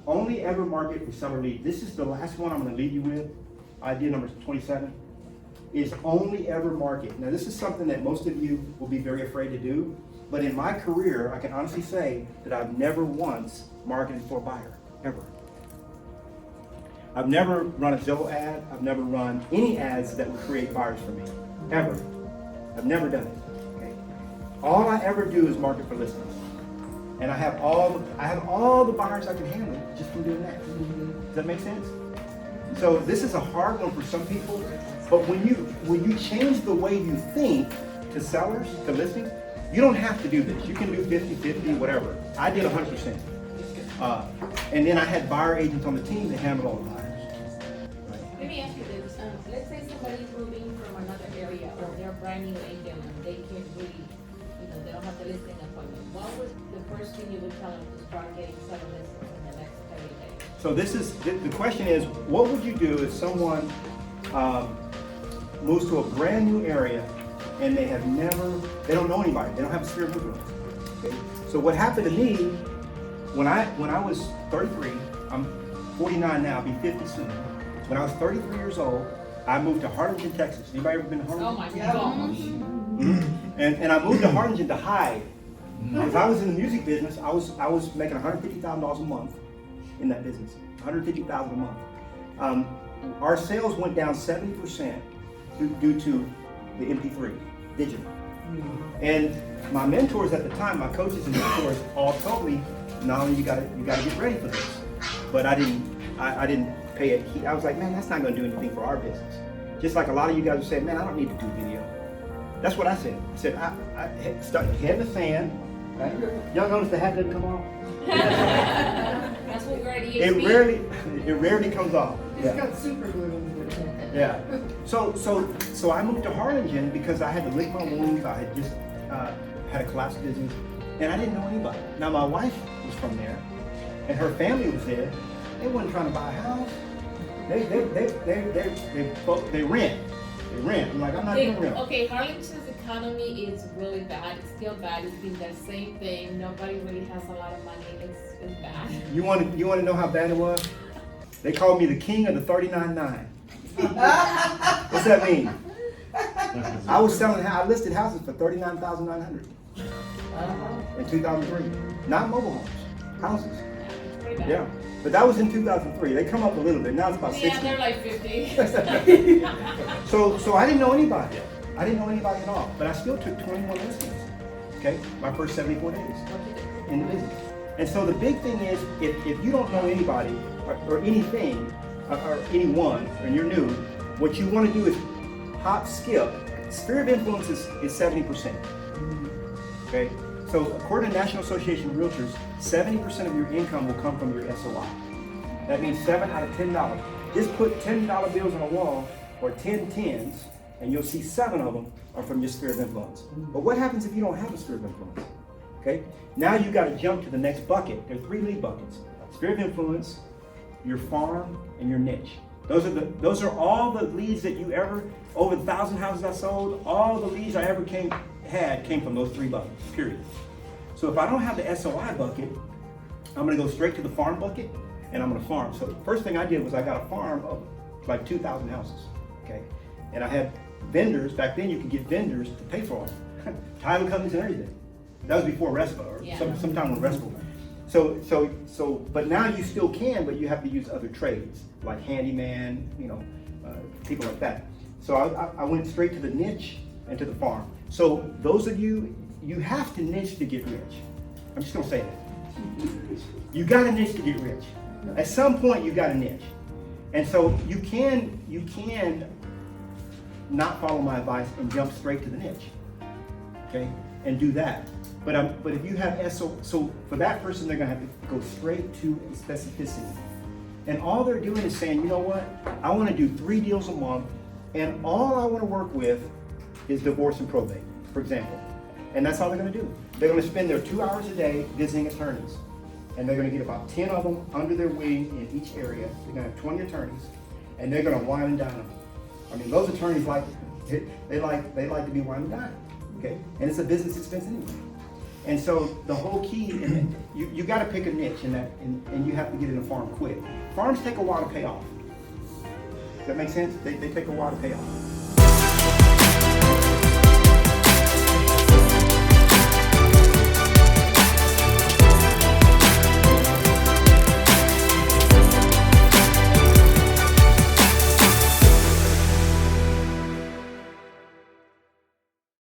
only ever market for seller lead. This is the last one I'm going to leave you with. Idea number 27 is only ever market. Now this is something that most of you will be very afraid to do, but in my career, I can honestly say that I've never once marketed for a buyer, ever. I've never run a Zillow ad. I've never run any ads that would create buyers for me, ever. I've never done it. Okay? All I ever do is market for listings, and I have all the buyers I can handle just from doing that. Does that make sense? So this is a hard one for some people, but when you change the way you think to sellers, to listings, you don't have to do this. You can do 50-50, whatever. I did 100%. And then I had buyer agents on the team to handle all the buyers. Let me ask you this. Let's say somebody's moving from another area or they're brand new agent and they can't really, they don't have the listing appointment. What was the first thing you would tell them to start getting seller listings in the next 30 days? So this is, the question is, what would you do if someone moves to a brand new area and they don't know anybody, they don't have a sphere of influence. Okay? So what happened to me, when I was 33, I'm 49 now, I'll be 50 soon. When I was 33 years old, I moved to Harlingen, Texas. Anybody ever been to Harlingen? Oh my gosh. Mm-hmm. And I moved to Harlingen to hide. Because I was in the music business, I was making $150,000 a month in that business. $150,000 a month. Our sales went down 70% due to the MP3, digital. And my mentors at the time, my coaches and mentors, all told me, Knolly, you gotta get ready for this. But I didn't pay it. I was like, man, that's not gonna do anything for our business. Just like a lot of you guys would say, man, I don't need to do video. That's what I said. I said, I stuck head in the sand. Right? Y'all notice the hat doesn't come off? That's what we're already used It rarely comes off. It's got super glue in it. Yeah. So I moved to Harlingen because I had to lick my wounds. I had just had a collapsed business, and I didn't know anybody. Now my wife was from there, and her family was there. They weren't trying to buy a house. They rent. They rent. I'm like, I'm not doing rent. Okay, Harlington's economy is really bad. It's still bad. It's been the same thing. Nobody really has a lot of money. It's bad. You want to know how bad it was? They called me the king of the 39.9. What's that mean? I listed houses for $39,900 in 2003. Not mobile homes, houses. It's pretty bad. Yeah, but that was in 2003. They come up a little bit. Now it's about 60. Yeah, they're like 50. So I didn't know anybody. I didn't know anybody at all. But I still took 21 listings. Okay, my first 74 days in the business. And so the big thing is, if you don't know anybody or anything or anyone, and you're new, what you want to do is hop, skip. Sphere of influence is 70%. Okay, so according to National Association of Realtors, 70% of your income will come from your SOI. That means 7 out of $10. Just put $10 bills on a wall or 10 tens, and you'll see 7 of them are from your sphere of influence. But what happens if you don't have a sphere of influence? Okay, now you got to jump to the next bucket. There are 3 lead buckets: sphere of influence, your farm, and your niche. Those are all the leads that you ever, over 1,000 houses I sold, all the leads I ever came from those 3 buckets, period. So if I don't have the SOI bucket, I'm gonna go straight to the farm bucket and I'm gonna farm. So the first thing I did was I got a farm of like 2,000 houses, okay? And I had vendors, back then you could get vendors to pay for them. Title companies and everything. That was before RESPA, or sometime when RESPA. So, but now you still can, but you have to use other trades, like handyman, people like that. So I went straight to the niche and to the farm. So those of you have to niche to get rich. I'm just gonna say that. You got a niche to get rich. At some point you got a niche. And so you can not follow my advice and jump straight to the niche, okay? And do that. But if you have so for that person, they're gonna have to go straight to specificity. And all they're doing is saying, you know what? I wanna do 3 deals a month, and all I wanna work with is divorce and probate, for example. And that's all they're gonna do. They're gonna spend their 2 hours a day visiting attorneys. And they're gonna get about 10 of them under their wing in each area. They're gonna have 20 attorneys, and they're gonna wine and dine them. I mean, those attorneys they like to be wine and dine, okay? And it's a business expense anyway. And so the whole key, and you got to pick a niche in that, and you have to get in a farm quick. Farms take a while to pay off. Does that make sense? They take a while to pay off.